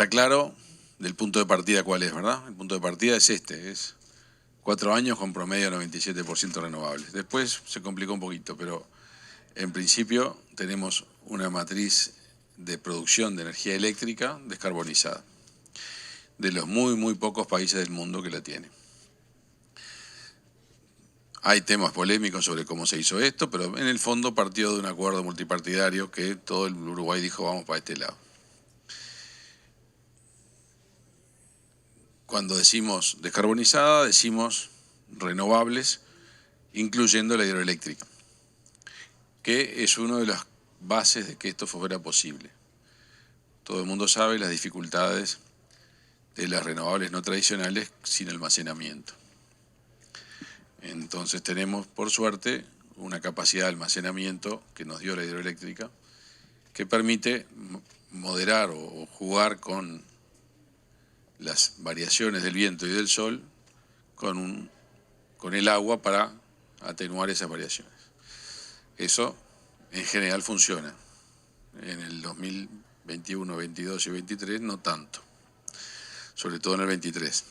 Está claro del punto de partida cuál es, ¿verdad? El punto de partida es es 4 años con promedio de 97% renovables. Después se complicó un poquito, pero en principio tenemos una matriz de producción de energía eléctrica descarbonizada, de los muy pocos países del mundo que la tienen. Hay temas polémicos sobre cómo se hizo esto, pero en el fondo partió de un acuerdo multipartidario que todo el Uruguay dijo vamos para este lado. Cuando decimos descarbonizada, decimos renovables, incluyendo la hidroeléctrica, que es una de las bases de que esto fuera posible. Todo el mundo sabe las dificultades de las renovables no tradicionales sin almacenamiento. Entonces tenemos, por suerte, una capacidad de almacenamiento que nos dio la hidroeléctrica que permite moderar o jugar con las variaciones del viento y del sol con el agua para atenuar esas variaciones. Eso en general funciona. En el 2021, 22 y 23 no tanto, sobre todo en el 23.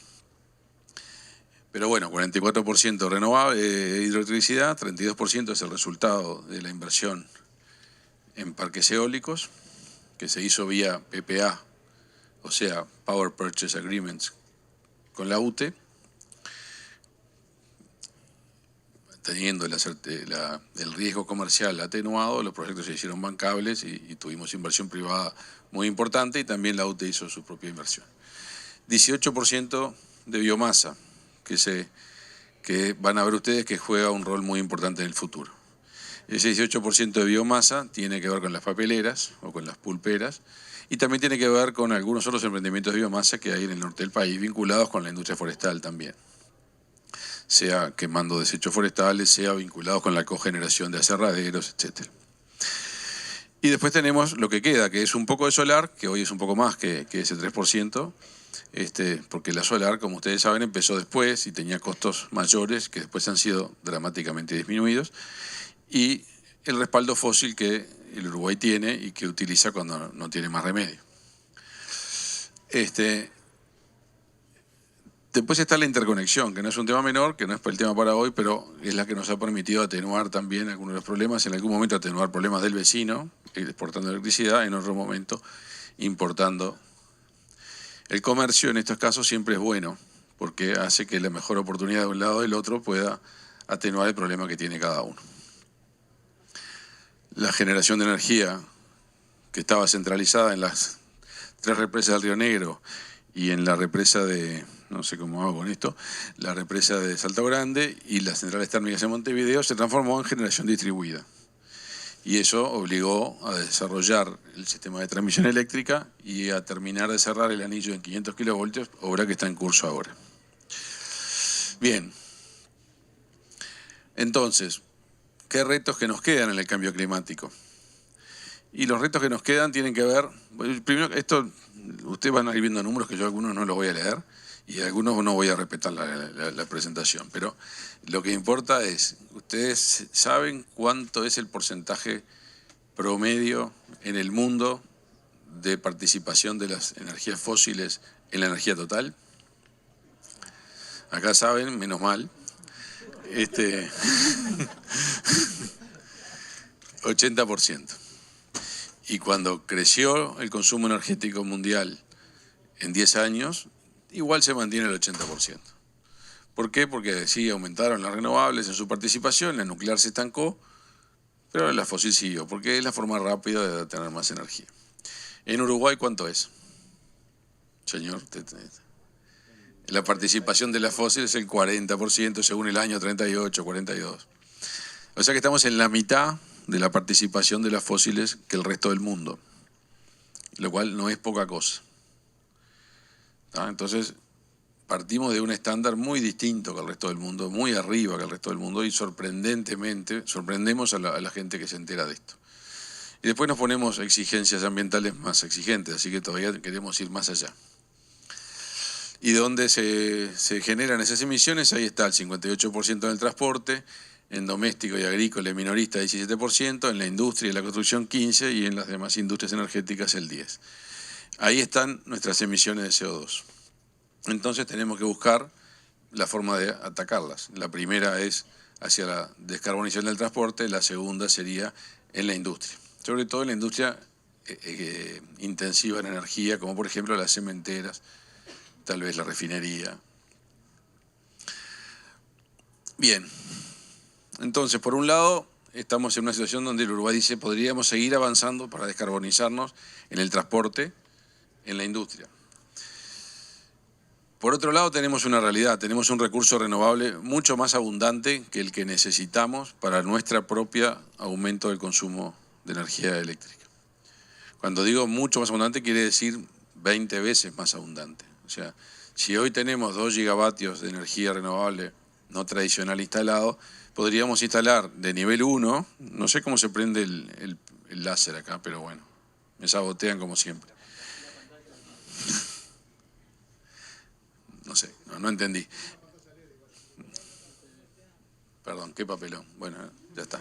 Pero bueno, 44% renovable, hidroelectricidad, 32% es el resultado de la inversión en parques eólicos, que se hizo vía PPA, o sea, Power Purchase Agreements, con la UTE, teniendo el riesgo comercial atenuado, los proyectos se hicieron bancables y tuvimos inversión privada muy importante y también la UTE hizo su propia inversión. 18% de biomasa, que van a ver ustedes que juega un rol muy importante en el futuro. Ese 18% de biomasa tiene que ver con las papeleras o con las pulperas y también tiene que ver con algunos otros emprendimientos de biomasa que hay en el norte del país vinculados con la industria forestal también, sea quemando desechos forestales, sea vinculados con la cogeneración de aserraderos, etc. Y después tenemos lo que queda, que es un poco de solar, que hoy es un poco más que ese 3%, porque la solar, como ustedes saben, empezó después y tenía costos mayores que después han sido dramáticamente disminuidos, y el respaldo fósil que el Uruguay tiene y que utiliza cuando no tiene más remedio. Después está la interconexión, que no es un tema menor, que no es el tema para hoy, pero es la que nos ha permitido atenuar también algunos de los problemas, en algún momento atenuar problemas del vecino, exportando electricidad, en otro momento importando. El comercio en estos casos siempre es bueno, porque hace que la mejor oportunidad de un lado o del otro pueda atenuar el problema que tiene cada uno. La generación de energía, que estaba centralizada en las 3 represas del Río Negro y en la represa de, no sé cómo hago con esto, la represa de Salto Grande y las centrales térmicas en Montevideo, se transformó en generación distribuida. Y eso obligó a desarrollar el sistema de transmisión eléctrica y a terminar de cerrar el anillo en 500 kilovoltios, obra que está en curso ahora. Bien. Entonces, ¿qué retos que nos quedan en el cambio climático? Y los retos que nos quedan tienen que ver, primero, esto, ustedes van a ir viendo números que yo algunos no los voy a leer y algunos no voy a respetar la presentación, pero lo que importa es, ustedes saben cuánto es el porcentaje promedio en el mundo de participación de las energías fósiles en la energía total. Acá saben, menos mal. 80%. Y cuando creció el consumo energético mundial en 10 años, igual se mantiene el 80%. ¿Por qué? Porque sí aumentaron las renovables en su participación, la nuclear se estancó, pero la fósil siguió, porque es la forma rápida de tener más energía. ¿En Uruguay cuánto es? Señor, la participación de la fósil es el 40%, según el año 38, 42. O sea que estamos en la mitad de la participación de las fósiles que el resto del mundo, lo cual no es poca cosa. Entonces, partimos de un estándar muy distinto que el resto del mundo, muy arriba que el resto del mundo, y sorprendentemente sorprendemos a la gente que se entera de esto. Y después nos ponemos exigencias ambientales más exigentes, así que todavía queremos ir más allá. Y donde se generan esas emisiones, ahí está el 58% en el transporte, en doméstico y agrícola y minorista 17%, en la industria y la construcción 15% y en las demás industrias energéticas el 10%. ahí están nuestras emisiones de CO2. Entonces tenemos que buscar la forma de atacarlas. La primera es hacia la descarbonización del transporte, la segunda sería en la industria. Sobre todo en la industria intensiva en energía, como por ejemplo las cementeras, tal vez la refinería. Bien, entonces por un lado estamos en una situación donde el Uruguay dice podríamos seguir avanzando para descarbonizarnos en el transporte, en la industria. Por otro lado tenemos una realidad, tenemos un recurso renovable mucho más abundante que el que necesitamos para nuestro propio aumento del consumo de energía eléctrica. Cuando digo mucho más abundante quiere decir 20 veces más abundante. O sea, si hoy tenemos 2 gigavatios de energía renovable no tradicional instalado, podríamos instalar de nivel 1, no sé cómo se prende el láser acá, pero bueno, me sabotean como siempre. No sé, no entendí. Perdón, qué papelón. Bueno, ya está.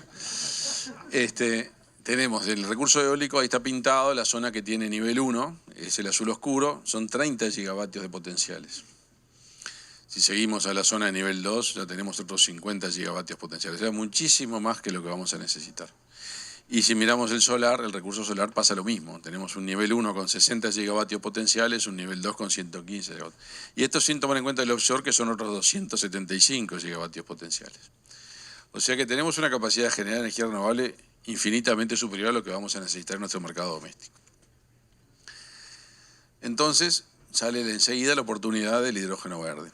Tenemos el recurso eólico, ahí está pintado, la zona que tiene nivel 1, es el azul oscuro, son 30 gigavatios de potenciales. Si seguimos a la zona de nivel 2, ya tenemos otros 50 gigavatios potenciales, o sea, muchísimo más que lo que vamos a necesitar. Y si miramos el solar, el recurso solar pasa lo mismo. Tenemos un nivel 1 con 60 gigavatios potenciales, un nivel 2 con 115 gigavatios. Y esto sin tomar en cuenta el offshore, que son otros 275 gigavatios potenciales. O sea que tenemos una capacidad de generar energía renovable infinitamente superior a lo que vamos a necesitar en nuestro mercado doméstico. Entonces sale enseguida la oportunidad del hidrógeno verde.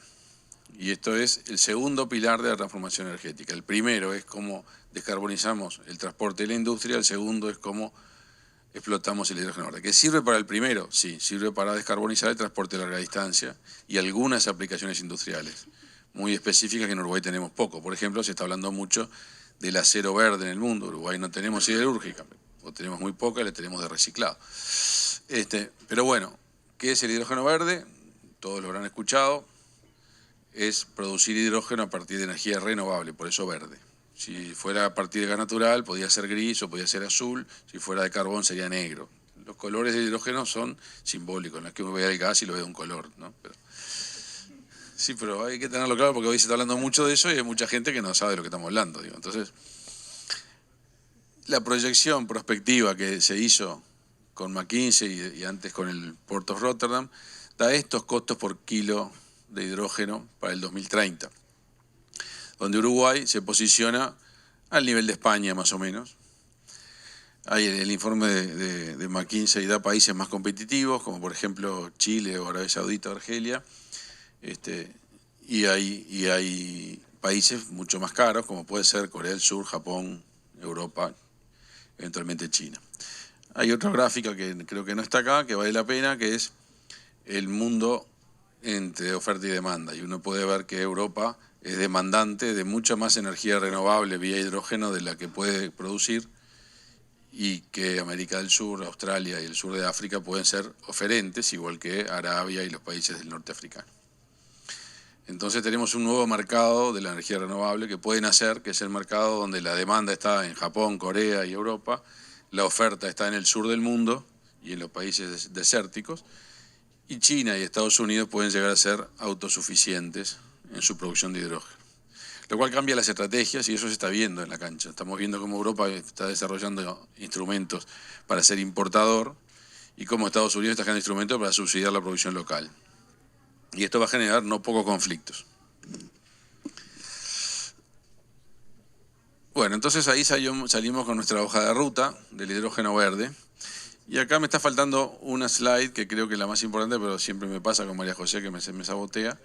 Y esto es el segundo pilar de la transformación energética. El primero es cómo descarbonizamos el transporte y la industria, el segundo es cómo explotamos el hidrógeno verde. ¿Que sirve para el primero? Sí, sirve para descarbonizar el transporte de larga distancia y algunas aplicaciones industriales muy específicas que en Uruguay tenemos poco. Por ejemplo, se está hablando mucho del acero verde en el mundo. Uruguay no tenemos siderúrgica, o tenemos muy poca, le tenemos de reciclado. Pero bueno, ¿qué es el hidrógeno verde? Todos lo habrán escuchado. Es producir hidrógeno a partir de energía renovable, por eso verde. Si fuera a partir de gas natural, podía ser gris o podía ser azul, si fuera de carbón sería negro. Los colores del hidrógeno son simbólicos, no es que uno vea el gas y lo vea un color, ¿no? Sí, pero hay que tenerlo claro porque hoy se está hablando mucho de eso y hay mucha gente que no sabe de lo que estamos hablando. Entonces, la proyección prospectiva que se hizo con McKinsey y antes con el Port of Rotterdam da estos costos por kilo de hidrógeno para el 2030, donde Uruguay se posiciona al nivel de España más o menos. Hay el informe de McKinsey da países más competitivos, como por ejemplo Chile o Arabia Saudita o Argelia, y hay países mucho más caros, como puede ser Corea del Sur, Japón, Europa, eventualmente China. Hay otra gráfica que creo que no está acá, que vale la pena, que es el mundo entre oferta y demanda, y uno puede ver que Europa es demandante de mucha más energía renovable vía hidrógeno de la que puede producir, y que América del Sur, Australia y el sur de África pueden ser oferentes, igual que Arabia y los países del norte africano. Entonces tenemos un nuevo mercado de la energía renovable que puede nacer, que es el mercado donde la demanda está en Japón, Corea y Europa, la oferta está en el sur del mundo y en los países desérticos, y China y Estados Unidos pueden llegar a ser autosuficientes en su producción de hidrógeno. Lo cual cambia las estrategias y eso se está viendo en la cancha. Estamos viendo cómo Europa está desarrollando instrumentos para ser importador y cómo Estados Unidos está generando instrumentos para subsidiar la producción local. Y esto va a generar no pocos conflictos. Bueno, entonces ahí salimos con nuestra hoja de ruta del hidrógeno verde. Y acá me está faltando una slide que creo que es la más importante, pero siempre me pasa con María José que me sabotea.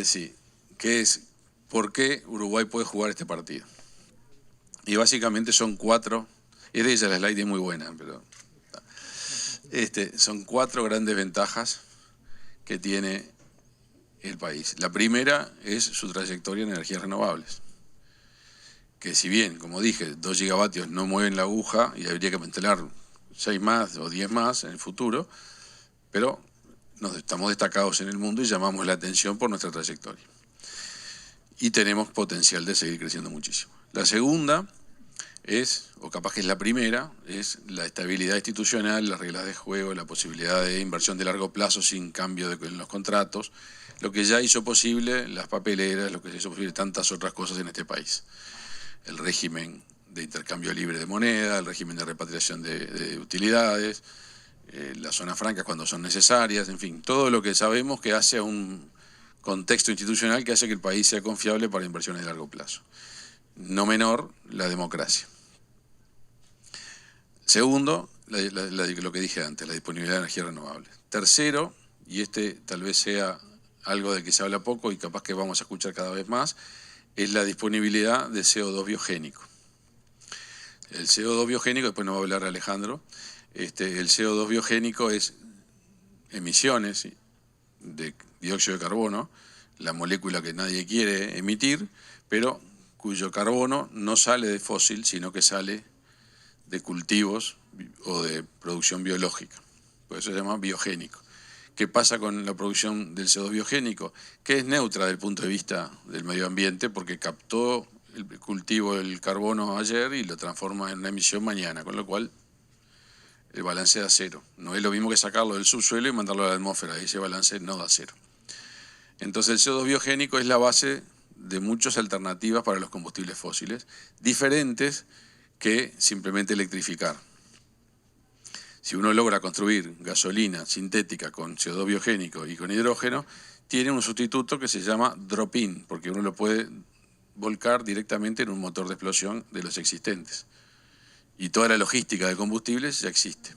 Sí, que es por qué Uruguay puede jugar este partido. Y básicamente son 4, es de ella la slide es muy buena, pero son 4 grandes ventajas que tiene el país. La primera es su trayectoria en energías renovables, que si bien, como dije, 2 gigavatios no mueven la aguja y habría que instalar 6 más o 10 más en el futuro, pero estamos destacados en el mundo y llamamos la atención por nuestra trayectoria. Y tenemos potencial de seguir creciendo muchísimo. La segunda es, o capaz que es la primera, es la estabilidad institucional, las reglas de juego, la posibilidad de inversión de largo plazo sin cambio en los contratos, lo que ya hizo posible las papeleras, lo que hizo posible tantas otras cosas en este país. El régimen de intercambio libre de moneda, el régimen de repatriación de utilidades, las zonas francas cuando son necesarias, en fin, todo lo que sabemos que hace a un contexto institucional que hace que el país sea confiable para inversiones de largo plazo. No menor, la democracia. Segundo, lo que dije antes, la disponibilidad de energías renovables. Tercero, y este tal vez sea algo de que se habla poco y capaz que vamos a escuchar cada vez más, es la disponibilidad de CO2 biogénico. El CO2 biogénico, después nos va a hablar Alejandro, el CO2 biogénico es emisiones de dióxido de carbono, la molécula que nadie quiere emitir, pero cuyo carbono no sale de fósil, sino que sale de cultivos o de producción biológica. Por eso se llama biogénico. ¿Qué pasa con la producción del CO2 biogénico? Que es neutra desde el punto de vista del medio ambiente porque captó el cultivo del carbono ayer y lo transforma en una emisión mañana, con lo cual el balance da cero. No es lo mismo que sacarlo del subsuelo y mandarlo a la atmósfera, ese balance no da cero. Entonces el CO2 biogénico es la base de muchas alternativas para los combustibles fósiles, diferentes que simplemente electrificar. Si uno logra construir gasolina sintética con CO2 biogénico y con hidrógeno, tiene un sustituto que se llama drop-in, porque uno lo puede volcar directamente en un motor de explosión de los existentes. Y toda la logística de combustibles ya existe.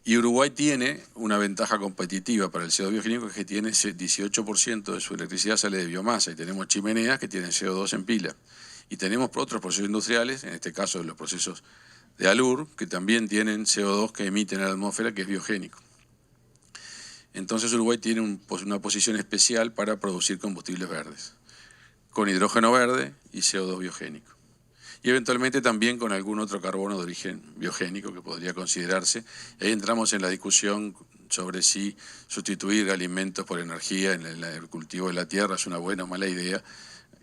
Y Uruguay tiene una ventaja competitiva para el CO2 biogénico, que es que tiene 18% de su electricidad sale de biomasa, y tenemos chimeneas que tienen CO2 en pila. Y tenemos otros procesos industriales, en este caso los procesos de ALUR, que también tienen CO2 que emiten a la atmósfera, que es biogénico. Entonces Uruguay tiene una posición especial para producir combustibles verdes, con hidrógeno verde y CO2 biogénico. Y eventualmente también con algún otro carbono de origen biogénico que podría considerarse. Ahí entramos en la discusión sobre si sustituir alimentos por energía en el cultivo de la tierra es una buena o mala idea,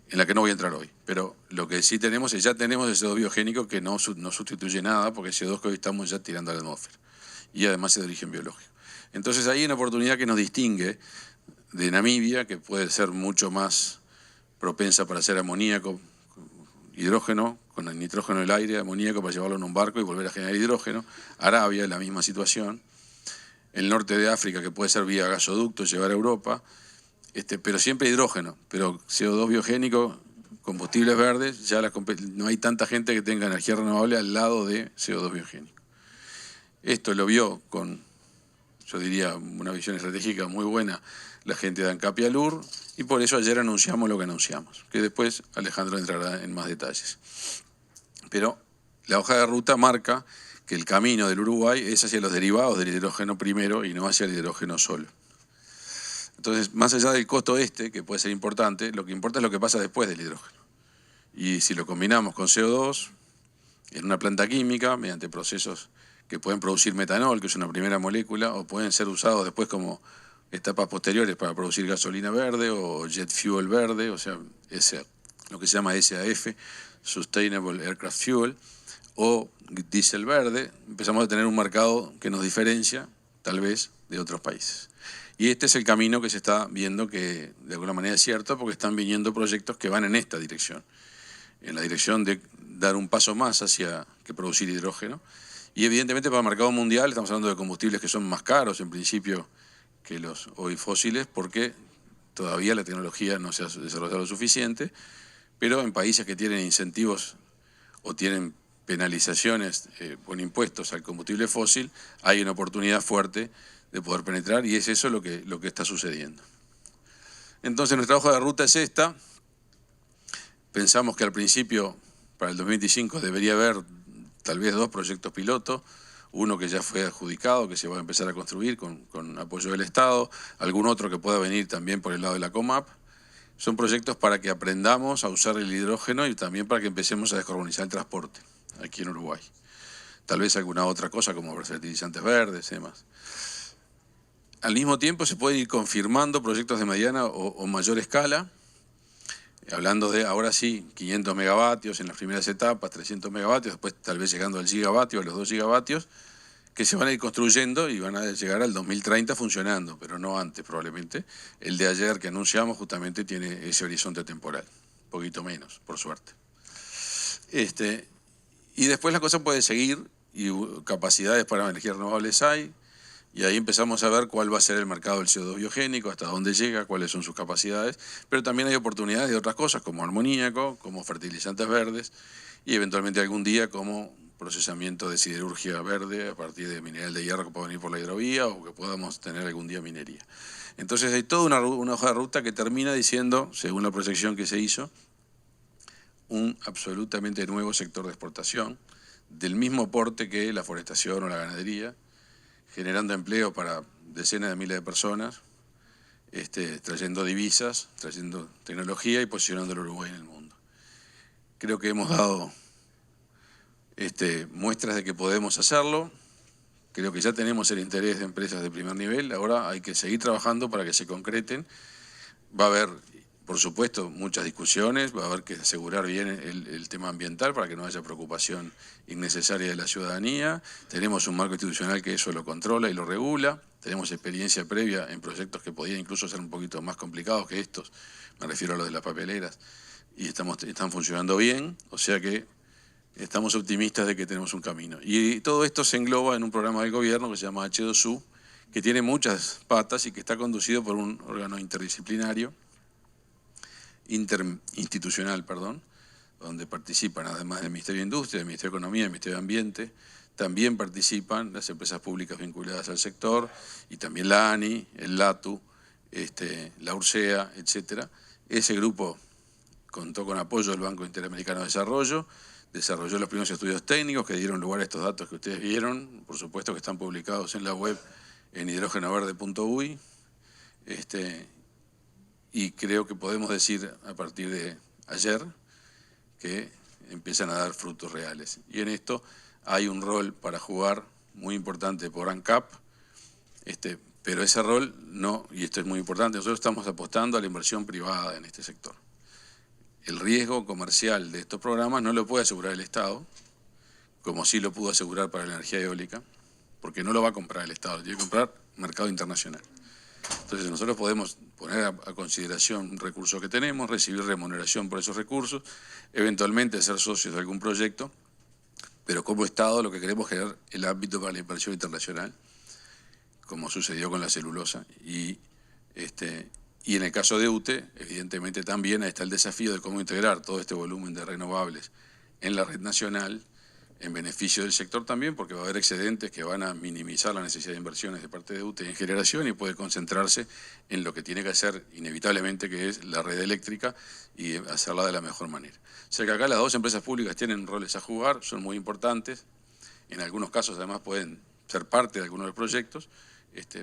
en la que no voy a entrar hoy. Pero lo que sí tenemos es, ya tenemos el CO2 biogénico que no sustituye nada, porque el CO2 que hoy estamos ya tirando a la atmósfera. Y además es de origen biológico. Entonces ahí hay una oportunidad que nos distingue de Namibia, que puede ser mucho más propensa para hacer amoníaco, hidrógeno, con el nitrógeno del aire, amoníaco para llevarlo en un barco y volver a generar hidrógeno. Arabia, la misma situación. El norte de África, que puede ser vía gasoducto, llevar a Europa. Pero siempre hidrógeno, pero CO2 biogénico, combustibles verdes, ya no hay tanta gente que tenga energía renovable al lado de CO2 biogénico. Esto lo vio con, yo diría, una visión estratégica muy buena la gente de ANCAP y ALUR, y por eso ayer anunciamos lo que anunciamos, que después Alejandro entrará en más detalles. Pero la hoja de ruta marca que el camino del Uruguay es hacia los derivados del hidrógeno primero y no hacia el hidrógeno solo. Entonces, más allá del costo que puede ser importante, lo que importa es lo que pasa después del hidrógeno. Y si lo combinamos con CO2 en una planta química, mediante procesos que pueden producir metanol, que es una primera molécula, o pueden ser usados después como etapas posteriores para producir gasolina verde o jet fuel verde, o sea, lo que se llama SAF, Sustainable Aircraft Fuel, o diésel verde, empezamos a tener un mercado que nos diferencia, tal vez, de otros países. Y este es el camino que se está viendo que de alguna manera es cierto, porque están viniendo proyectos que van en esta dirección, en la dirección de dar un paso más hacia que producir hidrógeno. Y evidentemente para el mercado mundial estamos hablando de combustibles que son más caros en principio que los hoy fósiles, porque todavía la tecnología no se ha desarrollado lo suficiente, pero en países que tienen incentivos o tienen penalizaciones con impuestos al combustible fósil, hay una oportunidad fuerte de poder penetrar, y es eso lo que está sucediendo. Entonces nuestra hoja de ruta es esta. Pensamos que al principio, para el 2025, debería haber tal vez 2 proyectos pilotos, uno que ya fue adjudicado, que se va a empezar a construir con apoyo del Estado, algún otro que pueda venir también por el lado de la COMAP. Son proyectos para que aprendamos a usar el hidrógeno y también para que empecemos a descarbonizar el transporte aquí en Uruguay. Tal vez alguna otra cosa como fertilizantes verdes y demás. Al mismo tiempo se pueden ir confirmando proyectos de mediana o mayor escala, hablando de, ahora sí, 500 megavatios en las primeras etapas, 300 megavatios, después tal vez llegando al gigavatio, a los 2 gigavatios, que se van a ir construyendo y van a llegar al 2030 funcionando, pero no antes probablemente. El de ayer que anunciamos justamente tiene ese horizonte temporal, un poquito menos, por suerte. Y después la cosa puede seguir, y capacidades para energías renovables hay, y ahí empezamos a ver cuál va a ser el mercado del CO2 biogénico, hasta dónde llega, cuáles son sus capacidades, pero también hay oportunidades de otras cosas, como amoníaco, como fertilizantes verdes, y eventualmente algún día como procesamiento de siderurgia verde a partir de mineral de hierro que pueda venir por la hidrovía o que podamos tener algún día minería. Entonces hay toda una hoja de ruta que termina diciendo, según la proyección que se hizo, un absolutamente nuevo sector de exportación, del mismo porte que la forestación o la ganadería, generando empleo para decenas de miles de personas, trayendo divisas, trayendo tecnología y posicionando al Uruguay en el mundo. Creo que hemos dado muestras de que podemos hacerlo. Creo que ya tenemos el interés de empresas de primer nivel. Ahora hay que seguir trabajando para que se concreten. Va a haber, por supuesto, muchas discusiones. Va a haber que asegurar bien el tema ambiental para que no haya preocupación innecesaria de la ciudadanía. Tenemos un marco institucional que eso lo controla y lo regula. Tenemos experiencia previa en proyectos que podían incluso ser un poquito más complicados que estos. Me refiero a los de las papeleras. Y están funcionando bien. O sea que estamos optimistas de que tenemos un camino. Y todo esto se engloba en un programa del gobierno que se llama H2U, que tiene muchas patas y que está conducido por un órgano interdisciplinario, interinstitucional, donde participan, además del Ministerio de Industria, del Ministerio de Economía, del Ministerio de Ambiente, también participan las empresas públicas vinculadas al sector, y también la ANI, el LATU, la URSEA, etc. Ese grupo contó con apoyo del Banco Interamericano de Desarrollo, desarrolló los primeros estudios técnicos que dieron lugar a estos datos que ustedes vieron, por supuesto que están publicados en la web en hidrogenoverde.uy, y creo que podemos decir a partir de ayer que empiezan a dar frutos reales. Y en esto hay un rol para jugar muy importante por ANCAP, pero ese rol no, y esto es muy importante, nosotros estamos apostando a la inversión privada en este sector. El riesgo comercial de estos programas no lo puede asegurar el Estado, como sí lo pudo asegurar para la energía eólica, porque no lo va a comprar el Estado, tiene que comprar mercado internacional. Entonces nosotros podemos poner a consideración un recurso que tenemos, recibir remuneración por esos recursos, eventualmente ser socios de algún proyecto, pero como Estado lo que queremos es generar el ámbito para la inversión internacional, como sucedió con la celulosa. Y en el caso de UTE, evidentemente también ahí está el desafío de cómo integrar todo este volumen de renovables en la red nacional, en beneficio del sector también, porque va a haber excedentes que van a minimizar la necesidad de inversiones de parte de UTE en generación y puede concentrarse en lo que tiene que hacer inevitablemente, que es la red eléctrica, y hacerla de la mejor manera. O sea que acá las dos empresas públicas tienen roles a jugar, son muy importantes, en algunos casos además pueden ser parte de algunos de los proyectos,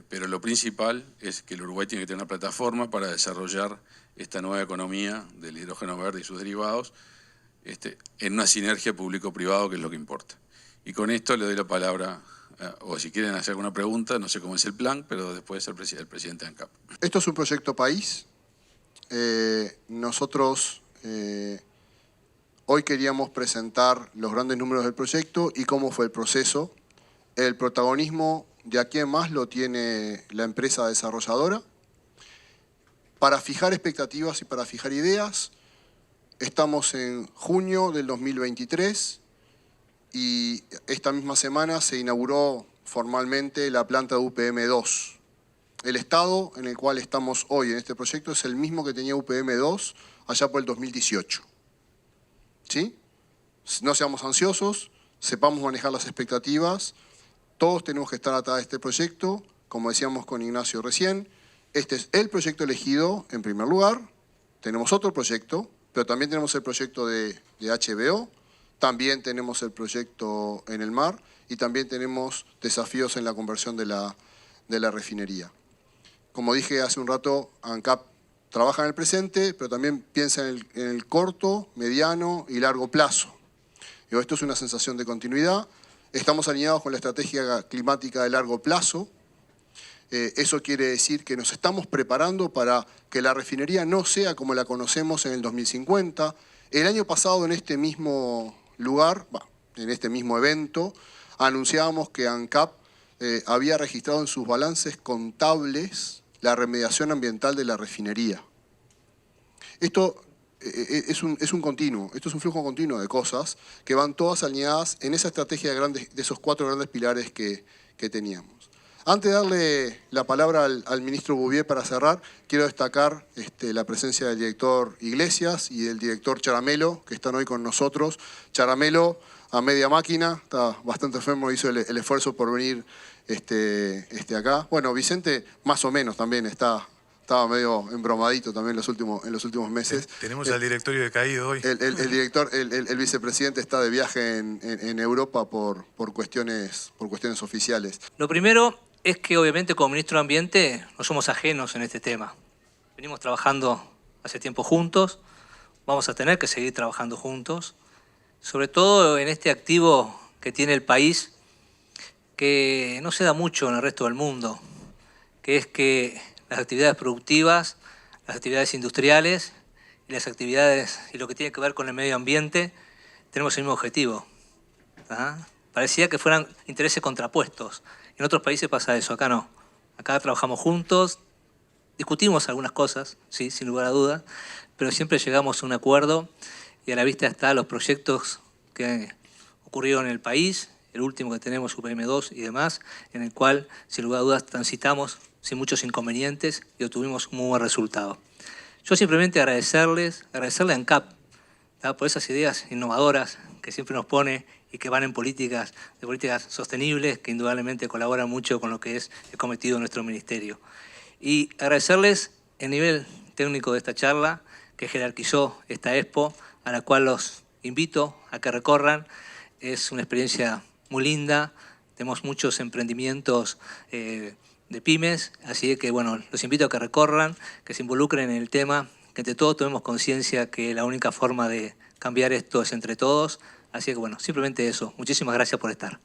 pero lo principal es que el Uruguay tiene que tener una plataforma para desarrollar esta nueva economía del hidrógeno verde y sus derivados en una sinergia público-privado, que es lo que importa. Y con esto le doy la palabra, o si quieren hacer alguna pregunta, no sé cómo es el plan, pero después el presidente de ANCAP. Esto es un proyecto país. Nosotros hoy queríamos presentar los grandes números del proyecto y cómo fue el proceso. El protagonismo de aquí en más lo tiene la empresa desarrolladora. Para fijar expectativas y para fijar ideas, estamos en junio del 2023 y esta misma semana se inauguró formalmente la planta de UPM-2. El estado en el cual estamos hoy en este proyecto es el mismo que tenía UPM-2 allá por el 2018. ¿Sí? No seamos ansiosos, sepamos manejar las expectativas. Todos tenemos que estar atrás de este proyecto, como decíamos con Ignacio recién. Este es el proyecto elegido en primer lugar. Tenemos otro proyecto, pero también tenemos el proyecto de HBO, también tenemos el proyecto en el mar y también tenemos desafíos en la conversión de la refinería. Como dije hace un rato, ANCAP trabaja en el presente, pero también piensa en el corto, mediano y largo plazo. Esto es una sensación de continuidad. Estamos alineados con la estrategia climática de largo plazo. Eso quiere decir que nos estamos preparando para que la refinería no sea como la conocemos en el 2050. El año pasado en este mismo lugar, en este mismo evento, anunciábamos que ANCAP había registrado en sus balances contables la remediación ambiental de la refinería. Esto es un continuo, esto es un flujo continuo de cosas que van todas alineadas en esa estrategia de esos 4 grandes pilares que teníamos. Antes de darle la palabra al ministro Bouvier para cerrar, quiero destacar la presencia del director Iglesias y del director Charamelo, que están hoy con nosotros. Charamelo, a media máquina, está bastante enfermo, hizo el esfuerzo por venir acá. Bueno, Vicente más o menos también estaba medio embromadito también en los últimos meses. Tenemos al directorio decaído hoy. El vicepresidente está de viaje en Europa por cuestiones oficiales. Lo primero es que obviamente como ministro de Ambiente no somos ajenos en este tema. Venimos trabajando hace tiempo juntos, vamos a tener que seguir trabajando juntos, sobre todo en este activo que tiene el país, que no se da mucho en el resto del mundo, que es que las actividades productivas, las actividades industriales y las actividades y lo que tiene que ver con el medio ambiente, tenemos el mismo objetivo. Parecía que fueran intereses contrapuestos. En otros países pasa eso, acá no. Acá trabajamos juntos, discutimos algunas cosas, sí, sin lugar a dudas, pero siempre llegamos a un acuerdo y a la vista están los proyectos que ocurrieron en el país, el último que tenemos, UPM2 y demás, en el cual, sin lugar a dudas, transitamos sin muchos inconvenientes y obtuvimos un muy buen resultado. Yo simplemente agradecerle a ANCAP por esas ideas innovadoras que siempre nos pone y que van en políticas sostenibles, que indudablemente colaboran mucho con lo que es el cometido de nuestro ministerio. Y agradecerles el nivel técnico de esta charla que jerarquizó esta expo, a la cual los invito a que recorran. Es una experiencia muy linda, tenemos muchos emprendimientos de pymes, así que bueno, los invito a que recorran, que se involucren en el tema, que entre todos tomemos conciencia que la única forma de cambiar esto es entre todos. Así que bueno, simplemente eso. Muchísimas gracias por estar.